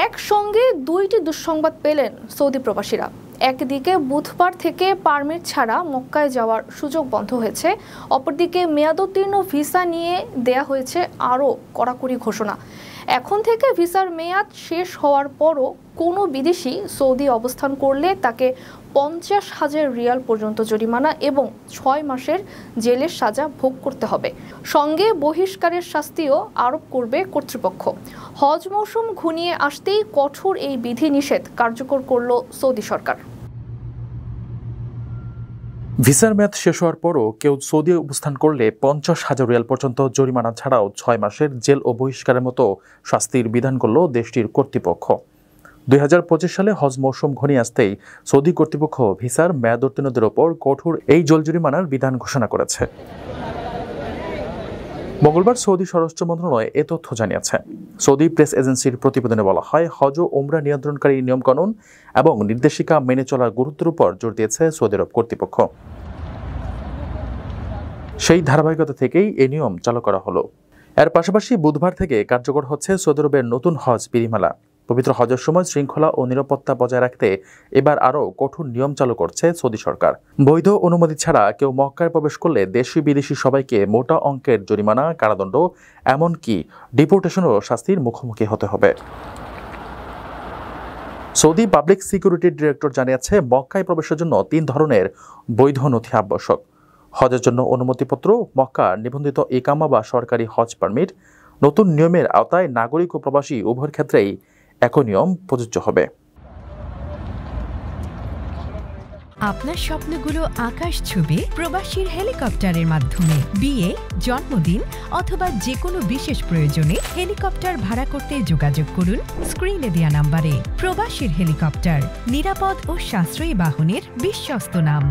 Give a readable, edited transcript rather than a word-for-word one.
একসঙ্গে দুইটি দুঃসংবাদ পেলেন সৌদি প্রবাসীরা। একদিকে বুধবার থেকে পারমিট ছাড়া মক্কায় যাওয়ার সুযোগ বন্ধ হয়েছে, অপরদিকে মেয়াদোত্তীর্ণ ভিসা নিয়ে দেয়া হয়েছে আরও কড়াকড়ি ঘোষণা। এখন থেকে ভিসার মেয়াদ শেষ হওয়ার পরও কোনো বিদেশি সৌদি অবস্থান করলে তাকে 50,000 রিয়াল পর্যন্ত জরিমানা এবং 6 মাসের জেলের সাজা ভোগ করতে হবে। সঙ্গে বহিষ্কারের শাস্তিও আরোপ করবে কর্তৃপক্ষ। হজ মৌসুম ঘনিয়ে আসতেই কঠোর এই বিধিনিষেধ কার্যকর করল সৌদি সরকার। ভিসার মেয়াদ শেষ হওয়ার পরও কেউ সৌদি অবস্থান করলে 50,000 রিয়াল পর্যন্ত জরিমানা ছাড়াও 6 মাসের জেল ও বহিষ্কারের মতো শাস্তির বিধান করল দেশটির কর্তৃপক্ষ। 2025 সালে হজ মৌসুম ঘনিয়ে আসতেই সৌদি কর্তৃপক্ষ ভিসার মেয়াদোত্তীর্ণদের ওপর কঠোর এই জেল জরিমানার বিধান ঘোষণা করেছে। মঙ্গলবার সৌদি স্বরাষ্ট্র মন্ত্রণালয় এ তথ্য জানিয়েছে। সৌদি প্রেস এজেন্সির প্রতিবেদনে বলা হয়, হজ ও ওমরা নিয়ন্ত্রণকারী নিয়মকানুন এবং নির্দেশিকা মেনে চলার গুরুত্বের উপর জোর দিয়েছে সৌদি আরব কর্তৃপক্ষ। সেই ধারাবাহিকতা থেকেই এ নিয়ম চালু করা হলো। এর পাশাপাশি বুধবার থেকে কার্যকর হচ্ছে সৌদি আরবের নতুন হজ বিধিমালা। পবিত্র হজের সময় শৃঙ্খলা ও নিরাপত্তা বজায় রাখতে এবার আরও কঠোর নিয়ম চালু করছে সৌদি সরকার। বৈধ অনুমতি ছাড়া কেউ মক্কায় প্রবেশ করলে দেশি বিদেশি সবাইকে মোটা অঙ্কের জরিমানা, কারাদণ্ড, এমনকি ডিপোর্টেশনেরও শাস্তির মুখোমুখি হতে হবে। সৌদি পাবলিক সিকিউরিটি ডিরেক্টর জানিয়েছে, মক্কায় প্রবেশের জন্য 3 ধরনের বৈধ নথি আবশ্যক। হজের জন্য অনুমতিপত্র, মক্কা নিবন্ধিত ইকামা বা সরকারি হজ পারমিট। নতুন নিয়মের আওতায় নাগরিক ও প্রবাসী উভয়ের ক্ষেত্রেই একই নিয়ম প্রযোজ্য হবে। আপনার স্বপ্নগুলো আকাশ ছুবে প্রবাসীর হেলিকপ্টারের মাধ্যমে। বিয়ে, জন্মদিন অথবা যে কোনো বিশেষ প্রয়োজনে হেলিকপ্টার ভাড়া করতে যোগাযোগ করুন স্ক্রিনে দেয়া নাম্বারে। প্রবাসীর হেলিকপ্টার, নিরাপদ ও সাশ্রয়ী বাহনের বিশ্বস্ত নাম।